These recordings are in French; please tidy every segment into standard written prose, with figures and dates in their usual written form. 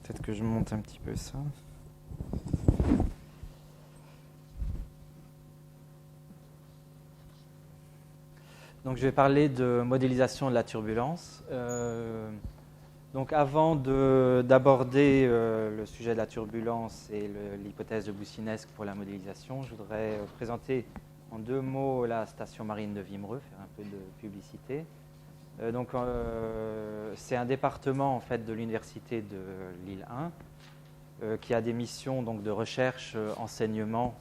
Peut-être que je monte un petit peu ça. Donc je vais parler de modélisation de la turbulence. Donc avant d'aborder le sujet de la turbulence et l'hypothèse de Boussinesq pour la modélisation, je voudrais présenter en 2 mots la station marine de Wimereux, faire un peu de publicité. C'est un département en fait de l'université de Lille 1 qui a des missions donc de recherche, enseignement.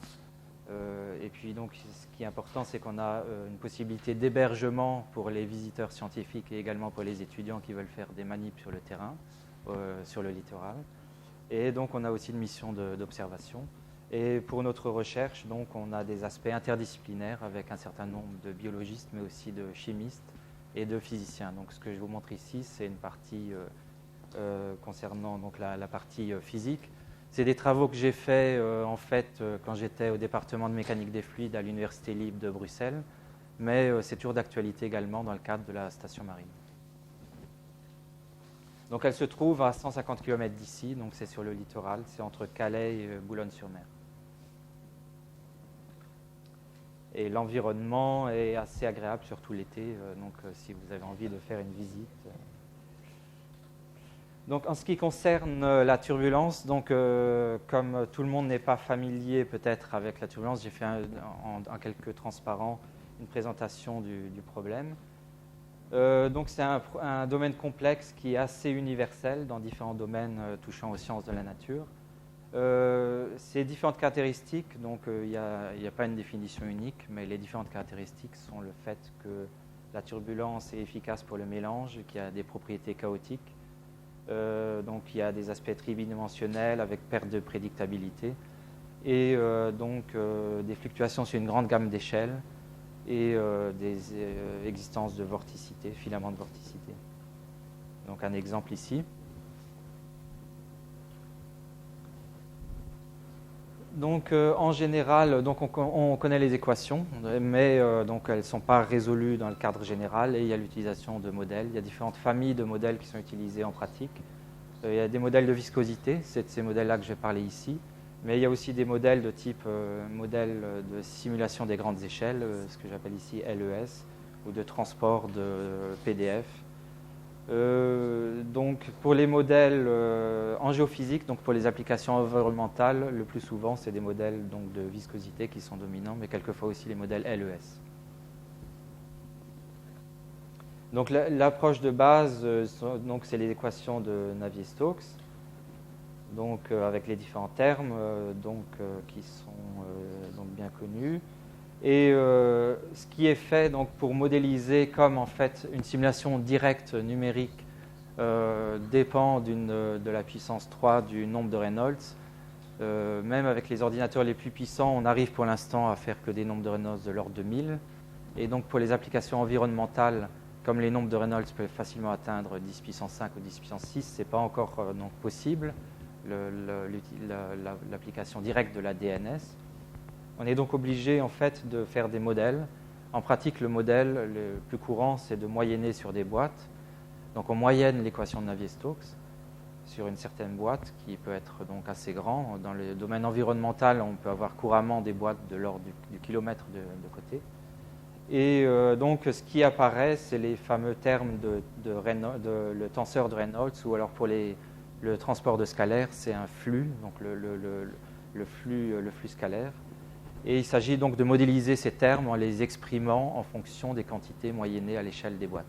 Et puis donc, ce qui est important, c'est qu'on a une possibilité d'hébergement pour les visiteurs scientifiques et également pour les étudiants qui veulent faire des manips sur le terrain, sur le littoral. Et donc, on a aussi une mission d'observation. Et pour notre recherche, donc, on a des aspects interdisciplinaires avec un certain nombre de biologistes, mais aussi de chimistes et de physiciens. Donc, ce que je vous montre ici, c'est une partie concernant donc, la partie physique. C'est des travaux que j'ai faits en fait quand j'étais au département de mécanique des fluides à l'Université libre de Bruxelles, mais c'est toujours d'actualité également dans le cadre de la station marine. Donc elle se trouve à 150 km d'ici, donc c'est sur le littoral, c'est entre Calais et Boulogne-sur-Mer. Et l'environnement est assez agréable, surtout l'été, donc si vous avez envie de faire une visite. Donc, en ce qui concerne la turbulence, donc, comme tout le monde n'est pas familier peut-être avec la turbulence, j'ai fait en quelques transparents une présentation du problème. Donc c'est un domaine complexe qui est assez universel dans différents domaines touchant aux sciences de la nature. Ces différentes caractéristiques, donc il n'y a pas une définition unique, mais les différentes caractéristiques sont le fait que la turbulence est efficace pour le mélange, qu'il y a des propriétés chaotiques. Donc il y a des aspects tridimensionnels avec perte de prédictabilité et des fluctuations sur une grande gamme d'échelles et des existences de vorticité, filaments de vorticité. Donc un exemple ici. Donc en général, donc on connaît les équations, mais donc elles ne sont pas résolues dans le cadre général et il y a l'utilisation de modèles. Il y a différentes familles de modèles qui sont utilisés en pratique. Il y a des modèles de viscosité, c'est de ces modèles-là que je vais parler ici, mais il y a aussi des modèles de type modèle de simulation des grandes échelles, ce que j'appelle ici LES, ou de transport de PDF. Donc pour les modèles en géophysique, donc pour les applications environnementales, le plus souvent c'est des modèles donc, de viscosité qui sont dominants, mais quelquefois aussi les modèles LES. Donc l'approche de base, c'est les équations de Navier-Stokes, donc avec les différents termes qui sont donc bien connus. Et ce qui est fait donc, pour modéliser comme en fait une simulation directe numérique dépend de la puissance 3 du nombre de Reynolds. Même avec les ordinateurs les plus puissants, on arrive pour l'instant à faire que des nombres de Reynolds de l'ordre de 1000. Et donc pour les applications environnementales, comme les nombres de Reynolds peuvent facilement atteindre 10 puissance 5 ou 10 puissance 6, ce n'est pas encore donc, possible, l'application directe de la DNS. On est donc obligé en fait de faire des modèles. En pratique, le modèle le plus courant, c'est de moyenner sur des boîtes. Donc on moyenne l'équation de Navier-Stokes sur une certaine boîte qui peut être donc assez grand. Dans le domaine environnemental, on peut avoir couramment des boîtes de l'ordre du kilomètre de côté. Et donc ce qui apparaît, c'est les fameux termes le tenseur de Reynolds, ou alors pour le transport de scalaire, c'est un flux, donc le flux scalaire. Et il s'agit donc de modéliser ces termes en les exprimant en fonction des quantités moyennées à l'échelle des boîtes.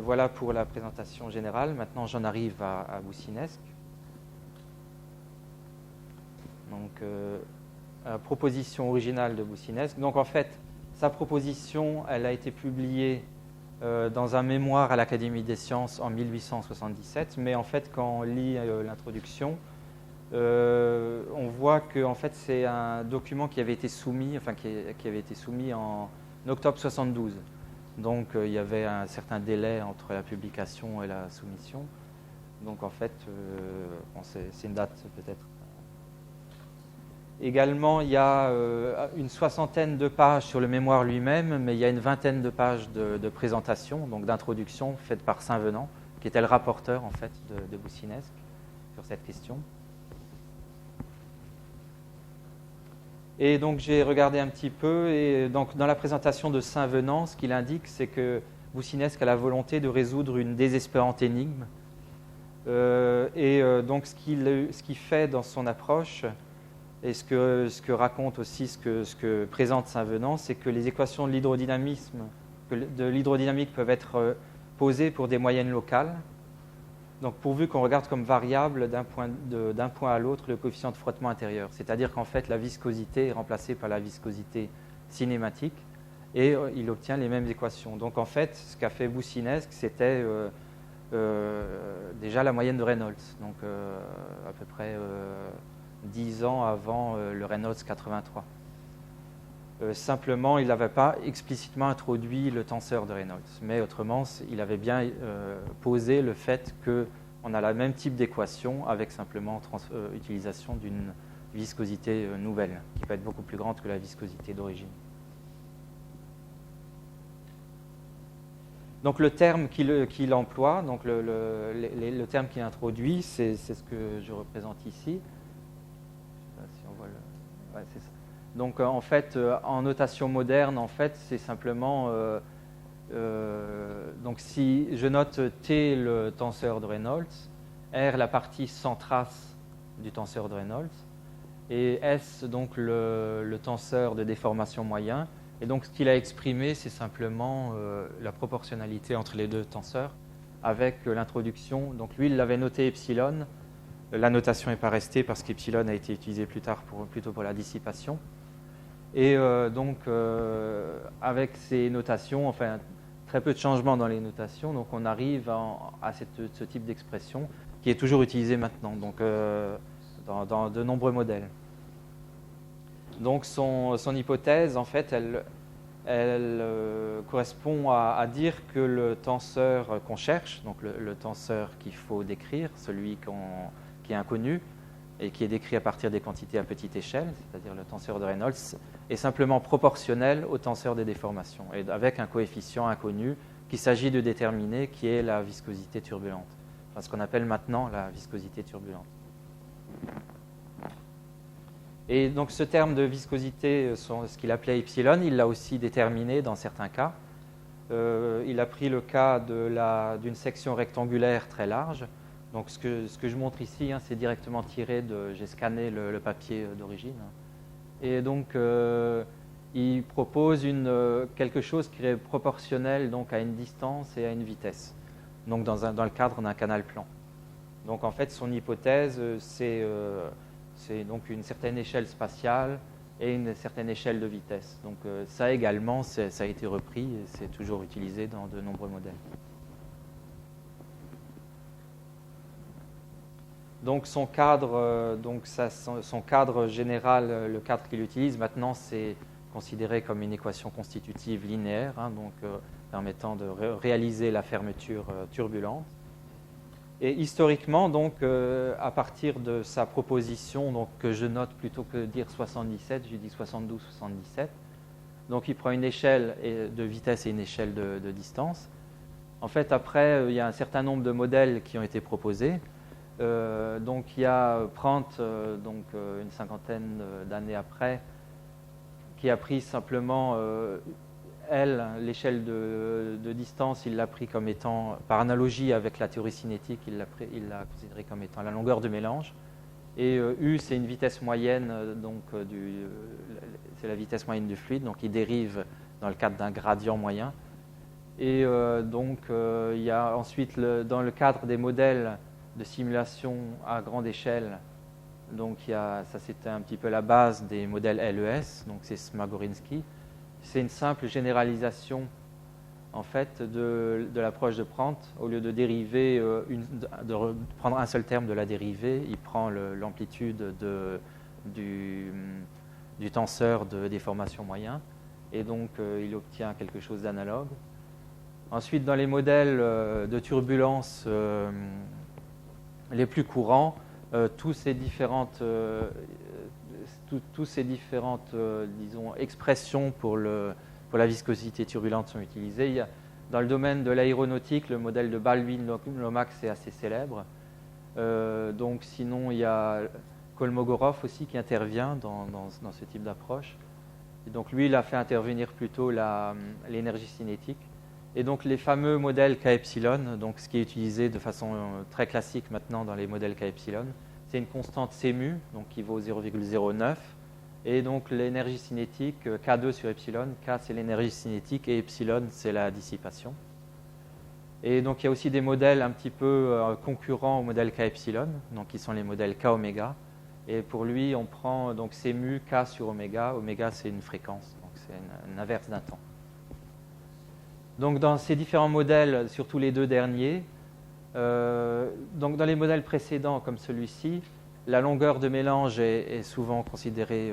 Voilà pour la présentation générale. Maintenant, j'en arrive à Boussinesq. Donc, proposition originale de Boussinesq. Donc, en fait, sa proposition, elle a été publiée dans un mémoire à l'Académie des sciences en 1877. Mais en fait, quand on lit l'introduction, on voit que en fait, c'est un document qui avait été soumis, en octobre 72. Donc il y avait un certain délai entre la publication et la soumission. Donc en fait, c'est une date peut-être. Également, il y a une soixantaine de pages sur le mémoire lui-même, mais il y a une vingtaine de pages de présentation, donc d'introduction, faite par Saint-Venant, qui était le rapporteur en fait de Boussinesq sur cette question. Et donc j'ai regardé un petit peu, et donc dans la présentation de Saint-Venant, ce qu'il indique, c'est que Boussinesq a la volonté de résoudre une désespérante énigme. Donc ce qu'il fait dans son approche, et ce que raconte aussi, ce que présente Saint-Venant, c'est que les équations de l'hydrodynamique peuvent être posées pour des moyennes locales. Donc pourvu qu'on regarde comme variable d'un point à l'autre le coefficient de frottement intérieur. C'est-à-dire qu'en fait la viscosité est remplacée par la viscosité cinématique et il obtient les mêmes équations. Donc en fait ce qu'a fait Boussinesq, c'était déjà la moyenne de Reynolds, donc à peu près 10 ans avant le Reynolds 83. Simplement, il n'avait pas explicitement introduit le tenseur de Reynolds, mais autrement, il avait bien posé le fait qu'on a le même type d'équation avec simplement utilisation d'une viscosité nouvelle, qui peut être beaucoup plus grande que la viscosité d'origine. Donc le terme qu'il emploie, donc le terme qu'il introduit, c'est ce que je représente ici. Je ne sais pas si on voit le... Ouais, c'est ça. Donc en fait, en notation moderne, en fait, c'est simplement donc si je note T le tenseur de Reynolds, R la partie sans trace du tenseur de Reynolds, et S donc le tenseur de déformation moyen. Et donc ce qu'il a exprimé, c'est simplement la proportionnalité entre les deux tenseurs avec l'introduction. Donc lui, il l'avait noté epsilon. La notation n'est pas restée parce qu'epsilon a été utilisé plus tard plutôt pour la dissipation. Et avec ces notations, enfin très peu de changements dans les notations, donc on arrive à ce type d'expression qui est toujours utilisé maintenant, donc dans de nombreux modèles. Donc son hypothèse, en fait, elle correspond à dire que le tenseur qu'on cherche, donc le tenseur qu'il faut décrire, celui qui est inconnu, et qui est décrit à partir des quantités à petite échelle, c'est-à-dire le tenseur de Reynolds, est simplement proportionnel au tenseur des déformations, et avec un coefficient inconnu qu'il s'agit de déterminer, qui est la viscosité turbulente, enfin, ce qu'on appelle maintenant la viscosité turbulente. Et donc ce terme de viscosité, ce qu'il appelait epsilon, il l'a aussi déterminé dans certains cas. Il a pris le cas d'une section rectangulaire très large. Donc ce que je montre ici, c'est directement tiré j'ai scanné le papier d'origine. Et donc il propose quelque chose qui est proportionnel donc, à une distance et à une vitesse, donc dans le cadre d'un canal plan. Donc en fait son hypothèse, c'est donc une certaine échelle spatiale et une certaine échelle de vitesse. Donc ça également, ça a été repris et c'est toujours utilisé dans de nombreux modèles. Donc son cadre, son cadre général, le cadre qu'il utilise maintenant, c'est considéré comme une équation constitutive linéaire, permettant de réaliser la fermeture turbulente. Et historiquement, donc, à partir de sa proposition, donc, que je note plutôt que dire 77, je dis 72-77, donc il prend une échelle de vitesse et une échelle de distance. En fait, après, il y a un certain nombre de modèles qui ont été proposés. Donc il y a Prandtl, une cinquantaine d'années après, qui a pris simplement l'échelle de distance, il l'a pris comme étant, par analogie avec la théorie cinétique, il l'a considéré comme étant la longueur de mélange. Et U, c'est une vitesse moyenne, c'est la vitesse moyenne du fluide, donc il dérive dans le cadre d'un gradient moyen. Et il y a ensuite, dans le cadre des modèles de simulation à grande échelle, donc ça c'était un petit peu la base des modèles LES, donc c'est Smagorinsky. C'est une simple généralisation en fait de l'approche de Prandtl. Au lieu de dériver, de prendre un seul terme de la dérivée, il prend l'amplitude du tenseur de déformation moyen et donc il obtient quelque chose d'analogue. Ensuite, dans les modèles de turbulence les plus courants, tous ces différentes disons, expressions pour la viscosité turbulente sont utilisées. Dans le domaine de l'aéronautique, le modèle de Baldwin-Lomax est assez célèbre. Donc sinon, il y a Kolmogorov aussi qui intervient dans ce type d'approche. Et donc lui, il a fait intervenir plutôt l'énergie cinétique. Et donc les fameux modèles K-epsilon, donc ce qui est utilisé de façon très classique maintenant dans les modèles K-epsilon, c'est une constante C mu, donc qui vaut 0,09. Et donc l'énergie cinétique, K2 sur epsilon, K c'est l'énergie cinétique et epsilon c'est la dissipation. Et donc il y a aussi des modèles un petit peu concurrents au modèle K epsilon, donc qui sont les modèles K oméga. Et pour lui, on prend donc C mu K sur oméga. Oméga c'est une fréquence, donc c'est une inverse d'un temps. Donc dans ces différents modèles, surtout les deux derniers, donc dans les modèles précédents comme celui-ci, la longueur de mélange est souvent considérée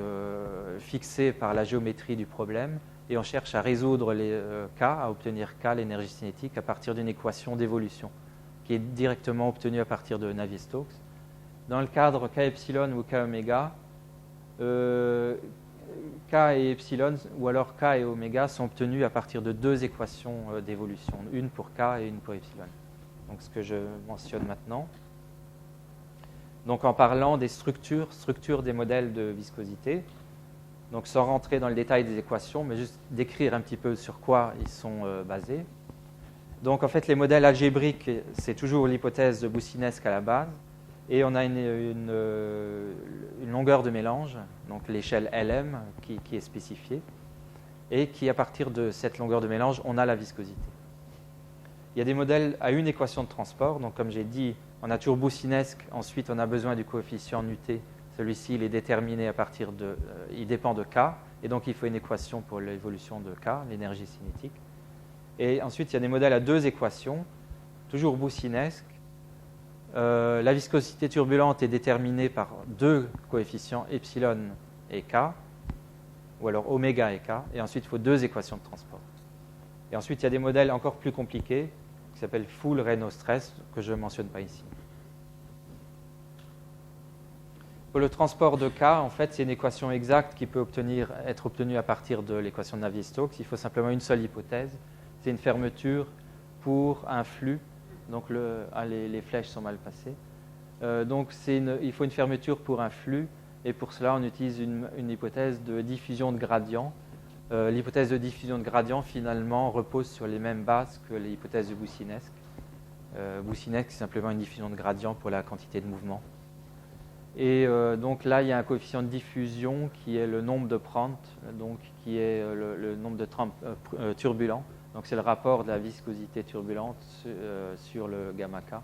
fixée par la géométrie du problème et on cherche à résoudre les K, à obtenir K, l'énergie cinétique, à partir d'une équation d'évolution qui est directement obtenue à partir de Navier-Stokes. Dans le cadre K epsilon ou K oméga, K et epsilon ou alors K et oméga sont obtenus à partir de deux équations d'évolution, une pour K et une pour epsilon. Donc ce que je mentionne maintenant. Donc en parlant des structures des modèles de viscosité, donc sans rentrer dans le détail des équations, mais juste décrire un petit peu sur quoi ils sont basés. Donc en fait, les modèles algébriques, c'est toujours l'hypothèse de Boussinesq à la base, et on a une longueur de mélange, donc l'échelle LM, qui est spécifiée, et qui, à partir de cette longueur de mélange, on a la viscosité. Il y a des modèles à une équation de transport, donc comme j'ai dit, on a toujours Boussinesq, ensuite on a besoin du coefficient Nuté. Celui-ci, il est déterminé à partir de... il dépend de K, et donc il faut une équation pour l'évolution de K, l'énergie cinétique. Et ensuite, il y a des modèles à deux équations, toujours Boussinesq. La viscosité turbulente est déterminée par deux coefficients, epsilon et K, ou alors oméga et K, et ensuite il faut deux équations de transport. Et ensuite, il y a des modèles encore plus compliqués, qui s'appellent full Reynolds stress, que je ne mentionne pas ici. Pour le transport de K, en fait, c'est une équation exacte qui peut être obtenue à partir de l'équation de Navier-Stokes. Il faut simplement une seule hypothèse, c'est une fermeture pour un flux. Donc les flèches sont mal passées. Donc il faut une fermeture pour un flux, et pour cela, on utilise une hypothèse de diffusion de gradient. L'hypothèse de diffusion de gradient, finalement, repose sur les mêmes bases que l'hypothèse de Boussinesq. Boussinesq, c'est simplement une diffusion de gradient pour la quantité de mouvement. Et donc là, il y a un coefficient de diffusion qui est le nombre de Prandtl, donc qui est le nombre de turbulents. Donc c'est le rapport de la viscosité turbulente sur le gamma K.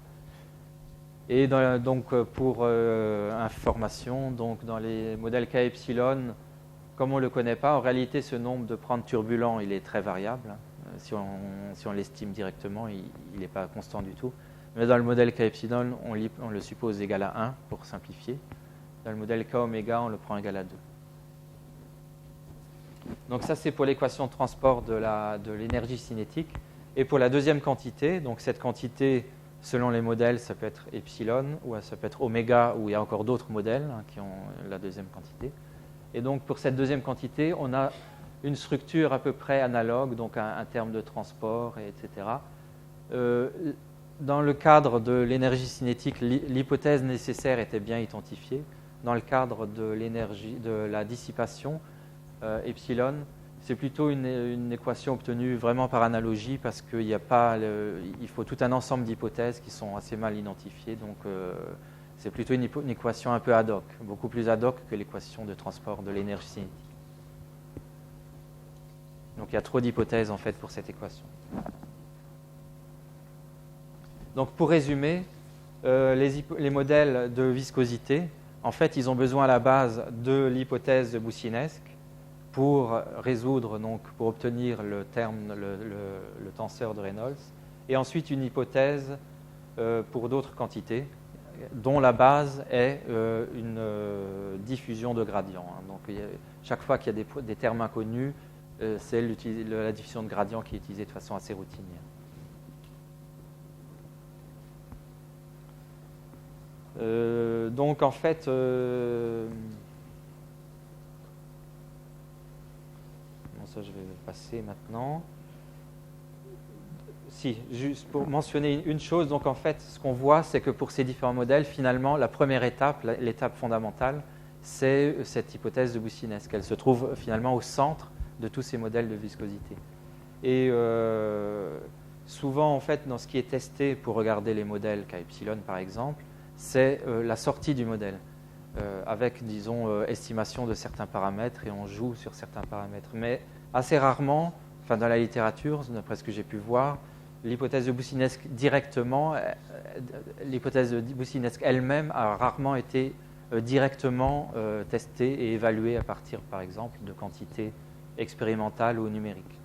Et donc pour information, donc dans les modèles K epsilon, comme on ne le connaît pas, en réalité, ce nombre de Prandtl turbulents, il est très variable. Si on l'estime directement, il n'est pas constant du tout. Mais dans le modèle K epsilon, on le suppose égal à 1 pour simplifier. Dans le modèle K oméga, on le prend égal à 2. Donc ça, c'est pour l'équation de transport de l'énergie cinétique. Et pour la deuxième quantité, donc cette quantité, selon les modèles, ça peut être epsilon, ou ça peut être oméga, ou il y a encore d'autres modèles qui ont la deuxième quantité. Et donc pour cette deuxième quantité, on a une structure à peu près analogue, donc un terme de transport, etc. Dans le cadre de l'énergie cinétique, l'hypothèse nécessaire était bien identifiée. Dans le cadre de la dissipation, epsilon, c'est plutôt une équation obtenue vraiment par analogie parce qu'il il faut tout un ensemble d'hypothèses qui sont assez mal identifiées. Donc c'est plutôt une équation un peu ad hoc, beaucoup plus ad hoc que l'équation de transport de l'énergie cinétique. Donc il y a trop d'hypothèses en fait pour cette équation. Donc pour résumer, les modèles de viscosité, en fait, ils ont besoin à la base de l'hypothèse de Boussinesq pour résoudre, donc pour obtenir le tenseur de Reynolds, et ensuite une hypothèse pour d'autres quantités, dont la base est une diffusion de gradient. Donc chaque fois qu'il y a des termes inconnus, c'est la diffusion de gradient qui est utilisée de façon assez routinière. Donc en fait, ça je vais passer maintenant. Si, juste pour mentionner une chose, donc en fait, ce qu'on voit, c'est que pour ces différents modèles, finalement, la première étape, l'étape fondamentale, c'est cette hypothèse de boussinesque. Elle se trouve finalement au centre de tous ces modèles de viscosité. Et souvent, en fait, dans ce qui est testé pour regarder les modèles K epsilon, par exemple, c'est la sortie du modèle, avec, disons, estimation de certains paramètres, et on joue sur certains paramètres. Mais assez rarement, enfin, dans la littérature, d'après ce que j'ai pu voir, l'hypothèse de boussinesque directement, l'hypothèse de boussinesque elle-même a rarement été directement testée et évaluée à partir, par exemple, de quantités expérimentales ou numériques.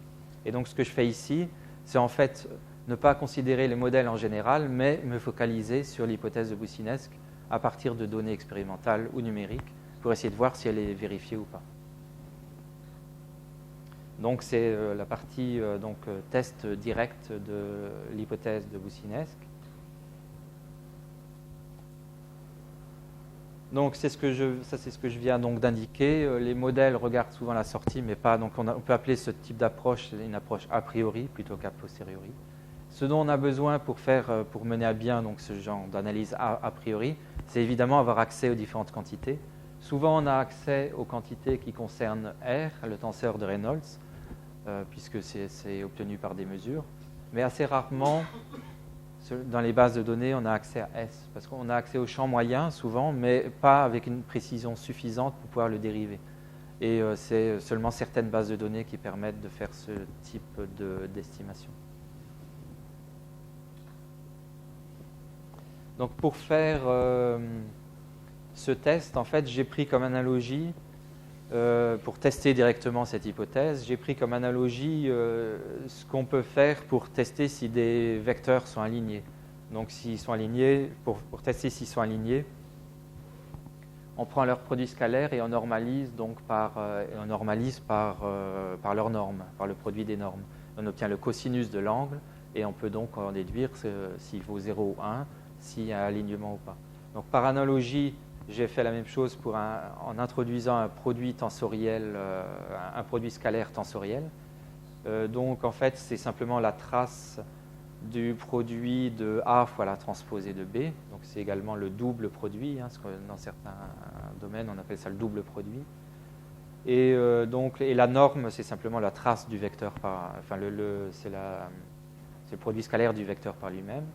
Et donc, ce que je fais ici, c'est en fait ne pas considérer les modèles en général, mais me focaliser sur l'hypothèse de boussinesque à partir de données expérimentales ou numériques pour essayer de voir si elle est vérifiée ou pas. Donc, c'est la partie test direct de l'hypothèse de boussinesque. Donc, c'est ce que je viens donc d'indiquer. Les modèles regardent souvent la sortie, mais pas. Donc, on peut appeler ce type d'approche une approche a priori plutôt qu'a posteriori. Ce dont on a besoin pour mener à bien donc, ce genre d'analyse a priori, c'est évidemment avoir accès aux différentes quantités. Souvent, on a accès aux quantités qui concernent R, le tenseur de Reynolds, puisque c'est obtenu par des mesures. Mais assez rarement, dans les bases de données, on a accès à S, parce qu'on a accès au champ moyen souvent, mais pas avec une précision suffisante pour pouvoir le dériver. Et c'est seulement certaines bases de données qui permettent de faire ce type d'estimation. Donc pour faire ce test, en fait, j'ai pris comme analogie, pour tester directement cette hypothèse, j'ai pris comme analogie ce qu'on peut faire pour tester si des vecteurs sont alignés. Donc s'ils sont alignés, pour tester s'ils sont alignés, on prend leur produit scalaire et on normalise donc par leur norme, par le produit des normes. On obtient le cosinus de l'angle et on peut donc en déduire s'il vaut 0 ou 1, s'il y a un alignement ou pas. Donc par analogie, j'ai fait la même chose en introduisant un produit tensoriel, un produit scalaire tensoriel. Donc en fait, c'est simplement la trace du produit de A fois la transposée de B. Donc c'est également le double produit. Parce que dans certains domaines, on appelle ça le double produit. Et la norme, c'est simplement la trace du vecteur c'est le produit scalaire du vecteur par lui-même.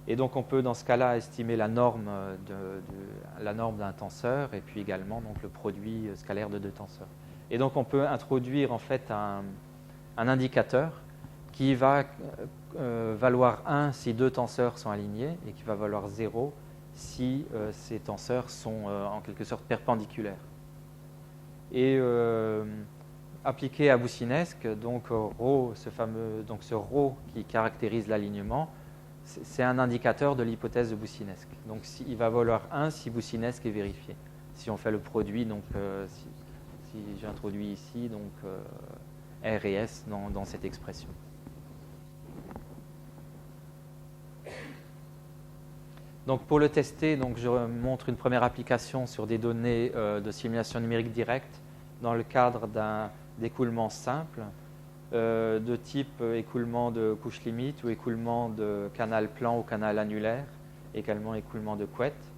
Et donc on peut dans ce cas-là estimer la norme d'un tenseur et puis également donc, le produit scalaire de deux tenseurs. Et donc on peut introduire en fait un indicateur qui va valoir 1 si deux tenseurs sont alignés et qui va valoir 0 si ces tenseurs sont en quelque sorte perpendiculaires. Et appliqué à boussinesque, donc ρ, ce ρ qui caractérise l'alignement, c'est un indicateur de l'hypothèse de boussinesque. Donc il va valoir 1 si boussinesque est vérifié. Si on fait le produit, donc si j'introduis ici donc, R et S dans cette expression. Donc pour le tester, donc, je montre une première application sur des données de simulation numérique directe dans le cadre d'écoulement simple. De type écoulement de couche limite ou écoulement de canal plan ou canal annulaire, également écoulement de couette.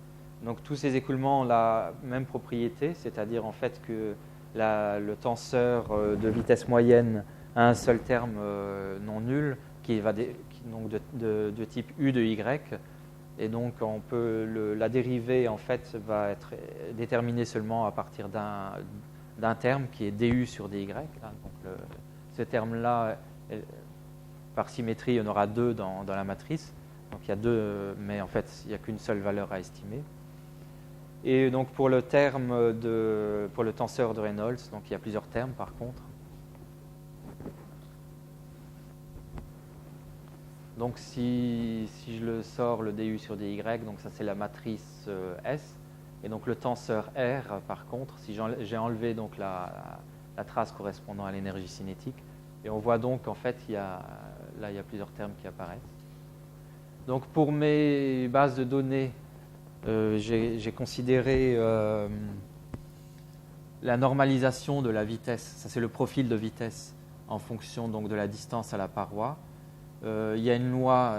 Donc tous ces écoulements ont la même propriété, c'est-à-dire en fait que le tenseur de vitesse moyenne a un seul terme non nul qui va donc de type U de Y, et donc on peut la dérivée en fait va être déterminée seulement à partir d'un terme qui est du sur dy. Donc ce terme-là, par symétrie, il y en aura 2 dans la matrice. Donc il y a 2, mais en fait, il n'y a qu'une seule valeur à estimer. Et donc pour le tenseur de Reynolds, donc il y a plusieurs termes par contre. Donc si je le sors, le du sur dy, donc ça c'est la matrice S. Et donc le tenseur R, par contre, si j'ai enlevé donc la trace correspondant à l'énergie cinétique, et on voit donc qu'en fait, il y a plusieurs termes qui apparaissent. Donc pour mes bases de données, j'ai considéré la normalisation de la vitesse. Ça, c'est le profil de vitesse en fonction donc, de la distance à la paroi. Il y a une loi,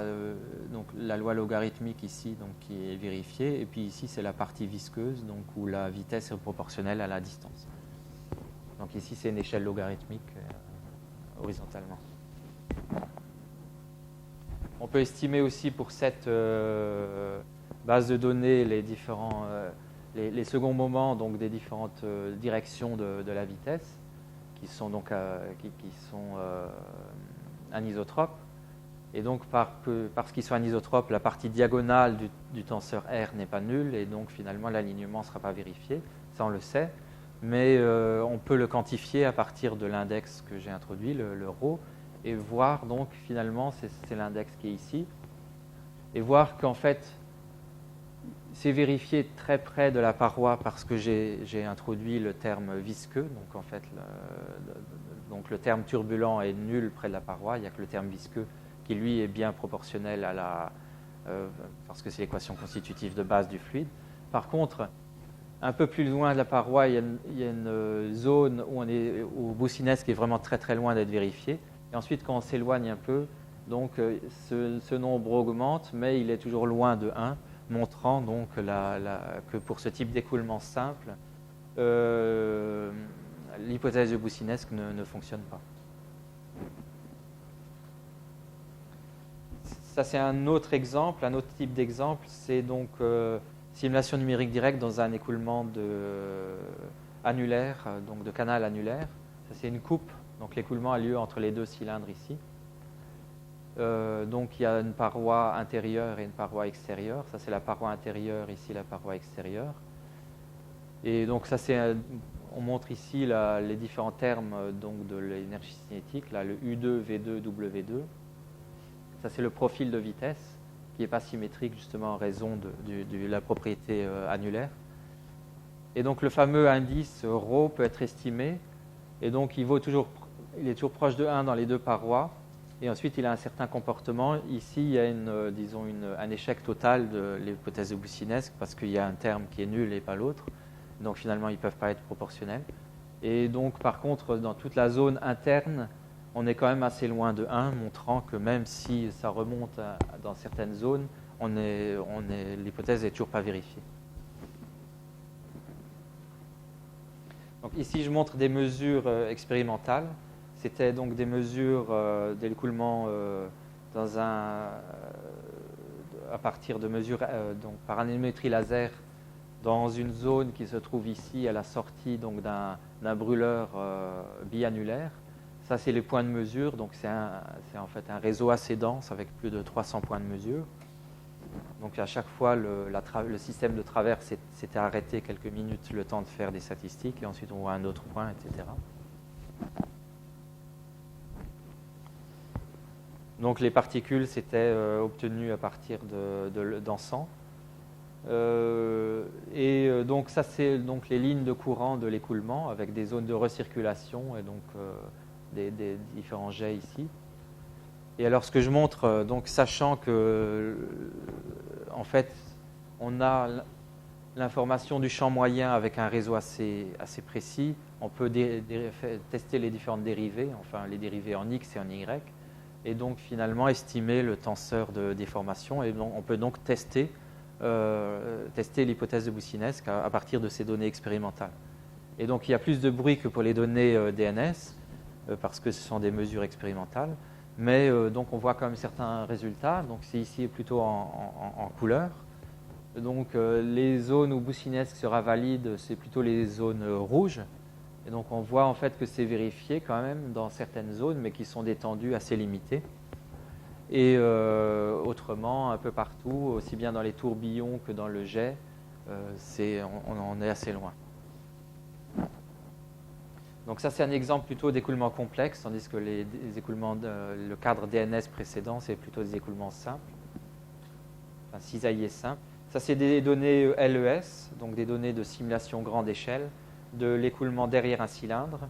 donc la loi logarithmique ici, donc, qui est vérifiée, et puis ici c'est la partie visqueuse, donc, où la vitesse est proportionnelle à la distance. Donc ici c'est une échelle logarithmique horizontalement. On peut estimer aussi pour cette base de données les différents les seconds moments donc des différentes directions de la vitesse qui sont donc anisotropes. Et donc parce qu'ils sont anisotropes, la partie diagonale du tenseur R n'est pas nulle et donc finalement l'alignement ne sera pas vérifié. Ça on le sait, mais on peut le quantifier à partir de l'index que j'ai introduit, le ρ, et voir donc finalement, c'est l'index qui est ici, et voir qu'en fait c'est vérifié très près de la paroi parce que j'ai introduit le terme visqueux, donc en fait donc le terme turbulent est nul près de la paroi, il n'y a que le terme visqueux qui lui est bien proportionnel à la parce que c'est l'équation constitutive de base du fluide. Par contre, un peu plus loin de la paroi, il y a une zone où Boussinesq est vraiment très très loin d'être vérifié. Et ensuite, quand on s'éloigne un peu, donc ce nombre augmente, mais il est toujours loin de 1, montrant donc que pour ce type d'écoulement simple, l'hypothèse de Boussinesq ne fonctionne pas. Ça, c'est un autre exemple, un autre type d'exemple, c'est donc simulation numérique directe dans un écoulement annulaire, donc de canal annulaire. Ça, c'est une coupe, donc l'écoulement a lieu entre les deux cylindres ici. Donc il y a une paroi intérieure et une paroi extérieure. Ça, c'est la paroi intérieure, ici la paroi extérieure. Et donc ça, on montre ici les différents termes donc, de l'énergie cinétique, là, le U2, V2, W2. Ça, c'est le profil de vitesse qui n'est pas symétrique justement en raison de la propriété annulaire. Et donc le fameux indice ρ peut être estimé. Et donc il est toujours proche de 1 dans les deux parois. Et ensuite il a un certain comportement. Ici il y a un échec total de l'hypothèse de Boussinesq parce qu'il y a un terme qui est nul et pas l'autre. Donc finalement ils ne peuvent pas être proportionnels. Et donc par contre dans toute la zone interne, on est quand même assez loin de 1, montrant que même si ça remonte dans certaines zones, l'hypothèse n'est toujours pas vérifiée. Donc ici, je montre des mesures expérimentales. C'était donc des mesures d'écoulement à partir de mesures donc par anémométrie laser dans une zone qui se trouve ici à la sortie d'un brûleur biannulaire. Ça, c'est les points de mesure, donc c'est en fait un réseau assez dense avec plus de 300 points de mesure. Donc à chaque fois, le système de travers s'était arrêté quelques minutes le temps de faire des statistiques, et ensuite on voit un autre point, etc. Donc les particules s'étaient obtenues à partir d'encens. Donc ça, c'est donc les lignes de courant de l'écoulement avec des zones de recirculation et donc des différents jets ici. Et alors ce que je montre, donc sachant que en fait on a l'information du champ moyen avec un réseau assez précis, on peut tester les différentes dérivées, enfin les dérivées en x et en y, et donc finalement estimer le tenseur de déformation, et donc, on peut donc tester l'hypothèse de Boussinesq à partir de ces données expérimentales. Et donc il y a plus de bruit que pour les données DNS, parce que ce sont des mesures expérimentales, mais donc on voit quand même certains résultats. Donc c'est ici plutôt en couleur. Donc les zones où Boussinesq sera valide, c'est plutôt les zones rouges. Et donc on voit en fait que c'est vérifié quand même dans certaines zones, mais qui sont d'étendue assez limitée. Et autrement, un peu partout, aussi bien dans les tourbillons que dans le jet, on en est assez loin. Donc ça, c'est un exemple plutôt d'écoulement complexe, tandis que les écoulements le cadre DNS précédent, c'est plutôt des écoulements simples, enfin cisaillés simples. Ça, c'est des données LES, donc des données de simulation grande échelle, de l'écoulement derrière un cylindre.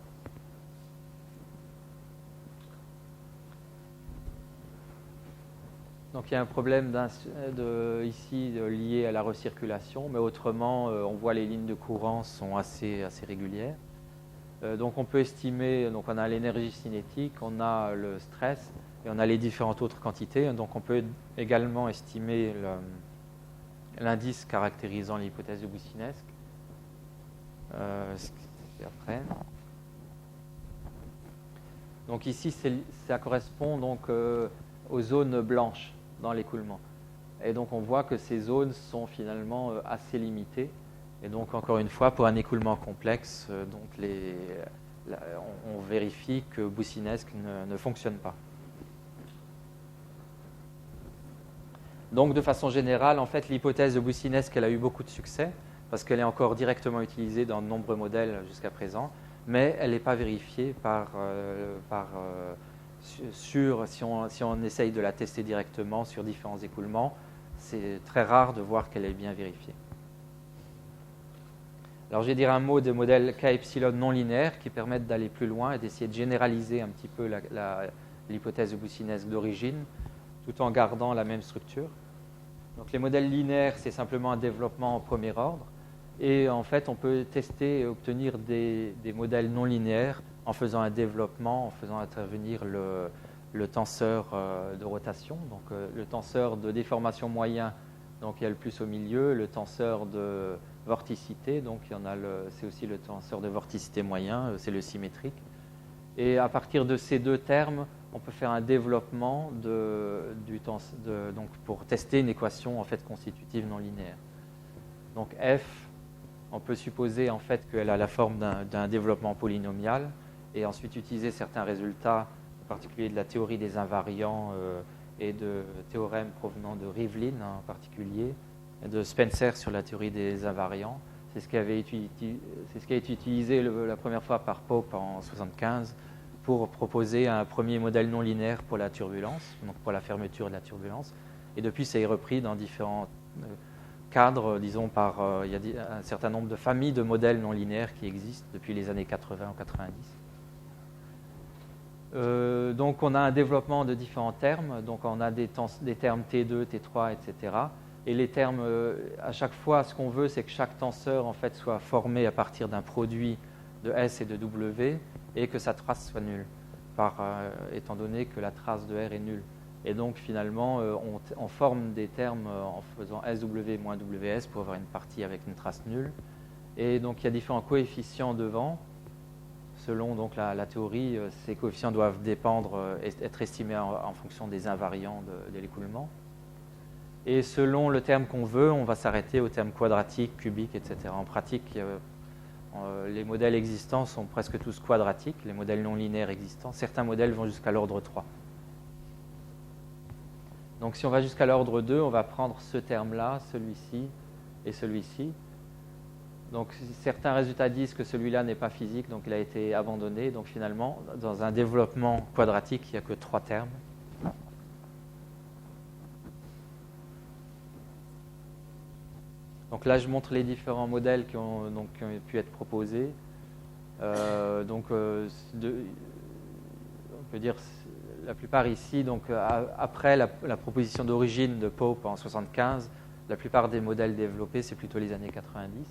Donc il y a un problème ici lié à la recirculation, mais autrement, on voit les lignes de courant sont assez régulières. Donc on peut estimer, donc on a l'énergie cinétique, on a le stress, Et on a les différentes autres quantités. Donc on peut également estimer l'indice caractérisant l'hypothèse de Boussinesq. Après. Donc ici, ça correspond donc aux zones blanches dans l'écoulement. Et donc on voit que ces zones sont finalement assez limitées. Et donc encore une fois, pour un écoulement complexe, on vérifie que Boussinesq ne fonctionne pas. Donc de façon générale, en fait, l'hypothèse de Boussinesq, elle a eu beaucoup de succès parce qu'elle est encore directement utilisée dans de nombreux modèles jusqu'à présent, mais elle n'est pas vérifiée si on essaye de la tester directement sur différents écoulements. C'est très rare de voir qu'elle est bien vérifiée. Alors je vais dire un mot de modèles K-epsilon non linéaires qui permettent d'aller plus loin et d'essayer de généraliser un petit peu l'hypothèse de Boussinesq d'origine, tout en gardant la même structure. Donc les modèles linéaires, c'est simplement un développement en premier ordre. Et en fait, on peut tester et obtenir des modèles non linéaires en faisant un développement, en faisant intervenir le tenseur de rotation, donc le tenseur de déformation moyen, donc il y a le plus au milieu, le tenseur de vorticité, donc c'est aussi le tenseur de vorticité moyen, c'est le symétrique. Et à partir de ces deux termes, on peut faire un développement donc pour tester une équation en fait constitutive non linéaire. Donc F, on peut supposer en fait qu'elle a la forme d'un développement polynomial et ensuite utiliser certains résultats, en particulier de la théorie des invariants et de théorèmes provenant de Rivlin en particulier, et de Spencer sur la théorie des invariants. C'est ce qui a été utilisé la première fois par Pope en 1975 pour proposer un premier modèle non linéaire pour la turbulence, donc pour la fermeture de la turbulence. Et depuis, ça est repris dans différents cadres, disons, il y a un certain nombre de familles de modèles non linéaires qui existent depuis les années 80 ou 90. Donc on a un développement de différents termes, donc on a des termes T2, T3, etc. Et les termes, à chaque fois, ce qu'on veut, c'est que chaque tenseur en fait, soit formé à partir d'un produit de S et de W et que sa trace soit nulle, étant donné que la trace de R est nulle. Et donc finalement, on forme des termes en faisant SW moins WS pour avoir une partie avec une trace nulle. Et donc il y a différents coefficients devant. Selon donc, la théorie, ces coefficients doivent être estimés en fonction des invariants de l'écoulement. Et selon le terme qu'on veut, on va s'arrêter au terme quadratique, cubique, etc. En pratique, les modèles existants sont presque tous quadratiques, les modèles non linéaires existants. Certains modèles vont jusqu'à l'ordre 3. Donc si on va jusqu'à l'ordre 2, on va prendre ce terme-là, celui-ci et celui-ci. Donc certains résultats disent que celui-là n'est pas physique, donc il a été abandonné. Donc finalement, dans un développement quadratique, il n'y a que 3 termes. Donc là, je montre les différents modèles qui ont pu être proposés. On peut dire la plupart ici, donc après la proposition d'origine de Pope en 1975, la plupart des modèles développés, c'est plutôt les années 90.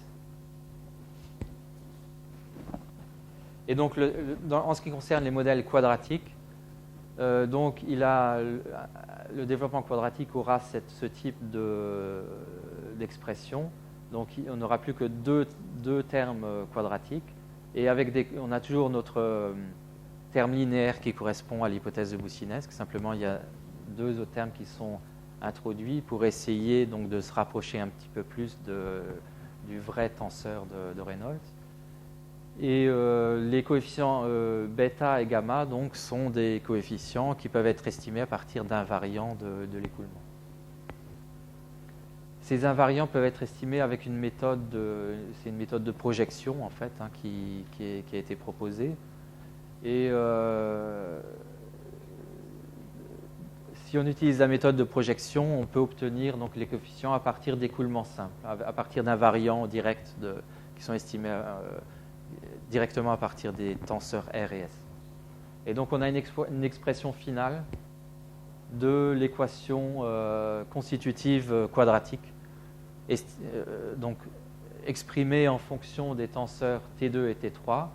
Et donc, en ce qui concerne les modèles quadratiques, donc le développement quadratique aura ce type d'expression. Donc on n'aura plus que deux termes quadratiques. Et on a toujours notre terme linéaire qui correspond à l'hypothèse de Boussinesq. Simplement, il y a 2 autres termes qui sont introduits pour essayer donc, de se rapprocher un petit peu plus du vrai tenseur de Reynolds. Et les coefficients bêta et gamma donc, sont des coefficients qui peuvent être estimés à partir d'invariants de l'écoulement. Ces invariants peuvent être estimés avec une méthode, c'est une méthode de projection en fait, hein, qui a été proposée. Et si on utilise la méthode de projection, on peut obtenir donc, les coefficients à partir d'écoulements simples, à partir d'invariants directs qui sont estimés directement à partir des tenseurs R et S. Et donc on a une expression finale de l'équation constitutive quadratique, donc exprimée en fonction des tenseurs T2 et T3,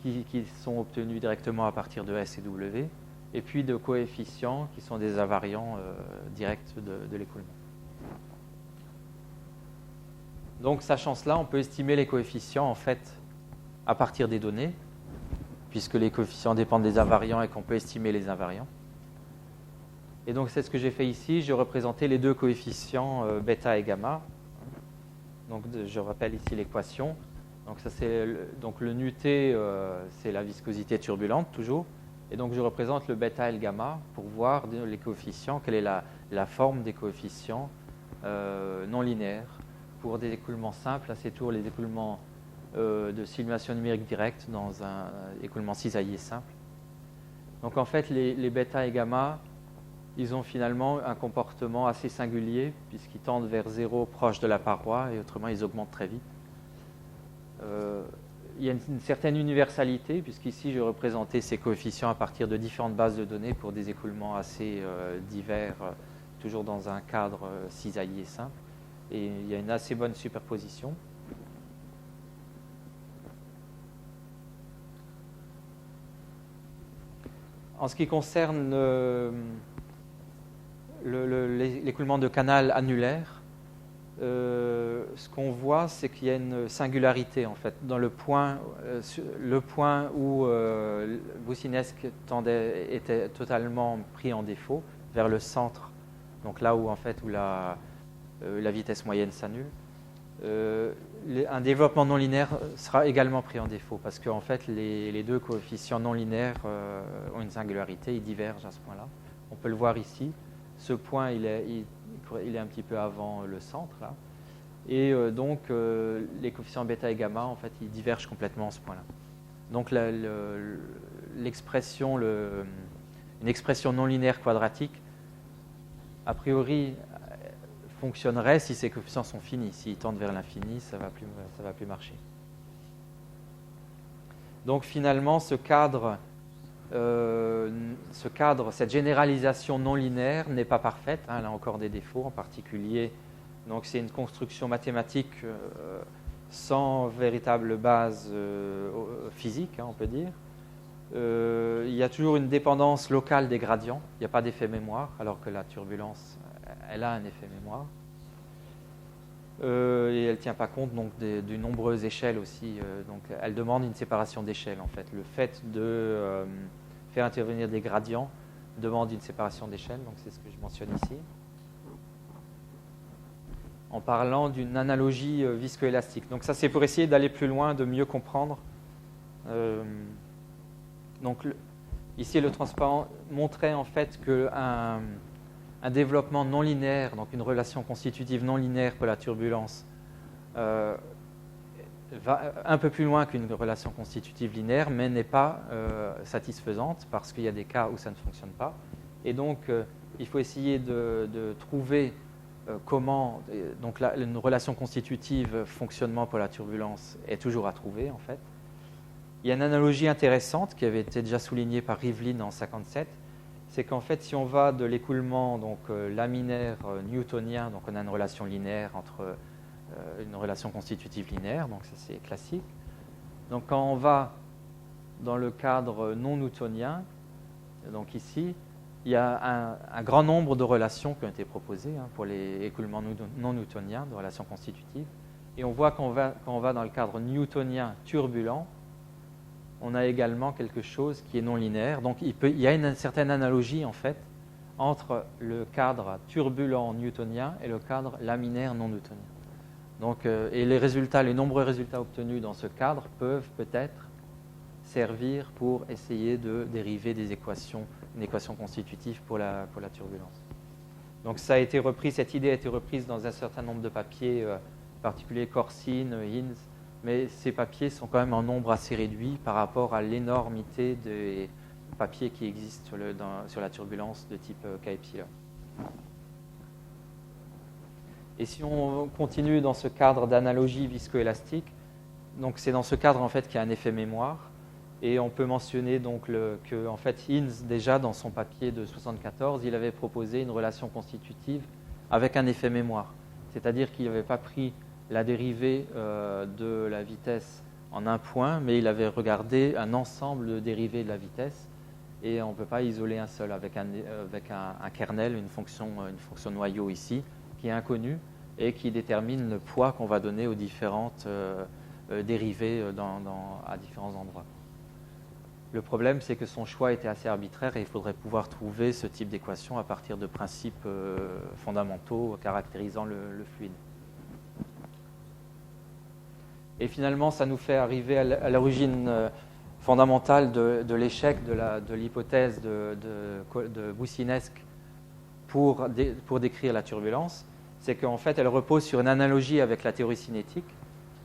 qui sont obtenus directement à partir de S et W. et puis de coefficients qui sont des invariants directs de l'écoulement. Donc, sachant cela, on peut estimer les coefficients en fait à partir des données, puisque les coefficients dépendent des invariants et qu'on peut estimer les invariants. Et donc, c'est ce que j'ai fait ici. J'ai représenté les deux coefficients bêta et gamma. Donc, je rappelle ici l'équation. Donc, ça, donc le nu t, c'est la viscosité turbulente, toujours. Et donc, je représente le bêta et le gamma pour voir les coefficients, quelle est la forme des coefficients non linéaires pour des écoulements simples. Là, c'est toujours les écoulements de simulation numérique directe dans un écoulement cisaillé simple. Donc, en fait, les bêta et gamma, ils ont finalement un comportement assez singulier puisqu'ils tendent vers 0 proche de la paroi et autrement ils augmentent très vite. Il y a une certaine universalité puisqu'ici je représentais ces coefficients à partir de différentes bases de données pour des écoulements assez divers, toujours dans un cadre cisaillé simple. Et il y a une assez bonne superposition. En ce qui concerne l'écoulement de canal annulaire, ce qu'on voit, c'est qu'il y a une singularité en fait dans le point où Boussinesq était totalement pris en défaut vers le centre, donc là où en fait où la vitesse moyenne s'annule. Un développement non linéaire sera également pris en défaut parce qu'en fait les deux coefficients non linéaires ont une singularité, ils divergent à ce point-là. On peut le voir ici. Ce point, il est un petit peu avant le centre, là. Et donc, les coefficients bêta et gamma, en fait, ils divergent complètement à ce point-là. Donc, une expression non linéaire quadratique, a priori, fonctionnerait si ces coefficients sont finis. S'ils tendent vers l'infini, ça va plus marcher. Donc, finalement, ce cadre, cette généralisation non linéaire n'est pas parfaite, hein, elle a encore des défauts en particulier. Donc c'est une construction mathématique sans véritable base physique, hein, on peut dire. Il y a toujours une dépendance locale des gradients, il n'y a pas d'effet mémoire, alors que la turbulence, elle a un effet mémoire. Et elle ne tient pas compte donc de nombreuses échelles aussi. Donc elle demande une séparation d'échelles en fait. Le fait de faire intervenir des gradients demande une séparation d'échelles, donc c'est ce que je mentionne ici. En parlant d'une analogie viscoélastique. Donc ça c'est pour essayer d'aller plus loin, de mieux comprendre. Donc ici le transparent montrait en fait qu'un développement non linéaire, donc une relation constitutive non linéaire pour la turbulence, va un peu plus loin qu'une relation constitutive linéaire, mais n'est pas satisfaisante parce qu'il y a des cas où ça ne fonctionne pas. Et donc, il faut essayer de trouver comment. Donc, une relation constitutive fonctionnement pour la turbulence est toujours à trouver, en fait. Il y a une analogie intéressante qui avait été déjà soulignée par Rivlin en 1957. C'est qu'en fait, si on va de l'écoulement laminaire newtonien, donc on a une relation linéaire entre une relation constitutive linéaire, donc ça c'est classique. Donc quand on va dans le cadre non newtonien, donc ici, il y a un grand nombre de relations qui ont été proposées pour les écoulements non newtoniens, de relations constitutives. Et on voit quand on va dans le cadre newtonien turbulent, on a également quelque chose qui est non linéaire. Donc il y a une certaine analogie en fait entre le cadre turbulent newtonien et le cadre laminaire non newtonien. Donc, et les nombreux résultats obtenus dans ce cadre peuvent peut-être servir pour essayer de dériver une équation constitutive pour la turbulence. Donc ça a été repris, cette idée a été reprise dans un certain nombre de papiers, en particulier Corsine, Hinz, mais ces papiers sont quand même en nombre assez réduit par rapport à l'énormité des papiers qui existent sur la turbulence de type K-epsilon. Et si on continue dans ce cadre d'analogie viscoélastique, donc c'est dans ce cadre en fait qu'il y a un effet mémoire, et on peut mentionner donc que en fait Hinz déjà dans son papier de 1974, il avait proposé une relation constitutive avec un effet mémoire, c'est-à-dire qu'il n'avait pas pris la dérivée de la vitesse en un point, mais il avait regardé un ensemble de dérivées de la vitesse, et on ne peut pas isoler un seul avec un kernel, une fonction noyau ici, qui est inconnue et qui détermine le poids qu'on va donner aux différentes dérivées à différents endroits. Le problème, c'est que son choix était assez arbitraire et il faudrait pouvoir trouver ce type d'équation à partir de principes fondamentaux caractérisant le fluide. Et finalement, ça nous fait arriver à l'origine fondamentale de l'échec de l'hypothèse de Boussinesq pour décrire la turbulence. C'est qu'en fait, elle repose sur une analogie avec la théorie cinétique.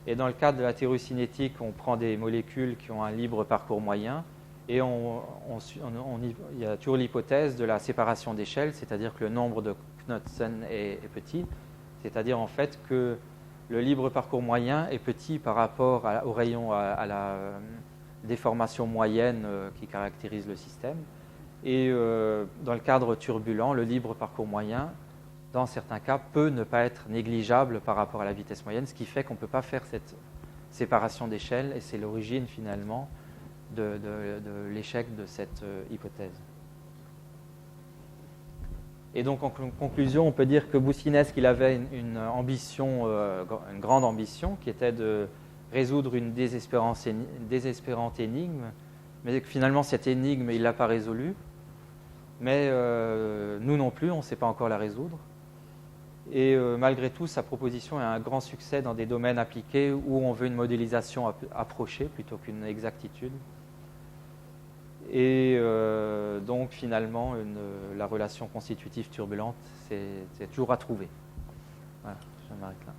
Et dans le cadre de la théorie cinétique, on prend des molécules qui ont un libre parcours moyen et il y a toujours l'hypothèse de la séparation d'échelle, c'est-à-dire que le nombre de Knudsen est petit, c'est-à-dire en fait que le libre parcours moyen est petit par rapport au rayon, à la déformation moyenne qui caractérise le système. Et dans le cadre turbulent, le libre parcours moyen, dans certains cas, peut ne pas être négligeable par rapport à la vitesse moyenne, ce qui fait qu'on ne peut pas faire cette séparation d'échelle, et c'est l'origine finalement de l'échec de cette hypothèse. Et donc en conclusion, on peut dire que Boussinesq il avait une grande ambition, qui était de résoudre une désespérante énigme, mais que finalement cette énigme, il ne l'a pas résolue. Mais nous non plus, on ne sait pas encore la résoudre. Et malgré tout, sa proposition est un grand succès dans des domaines appliqués où on veut une modélisation approchée plutôt qu'une exactitude. Et donc finalement, la relation constitutive turbulente, c'est toujours à trouver. Voilà, je m'arrête là.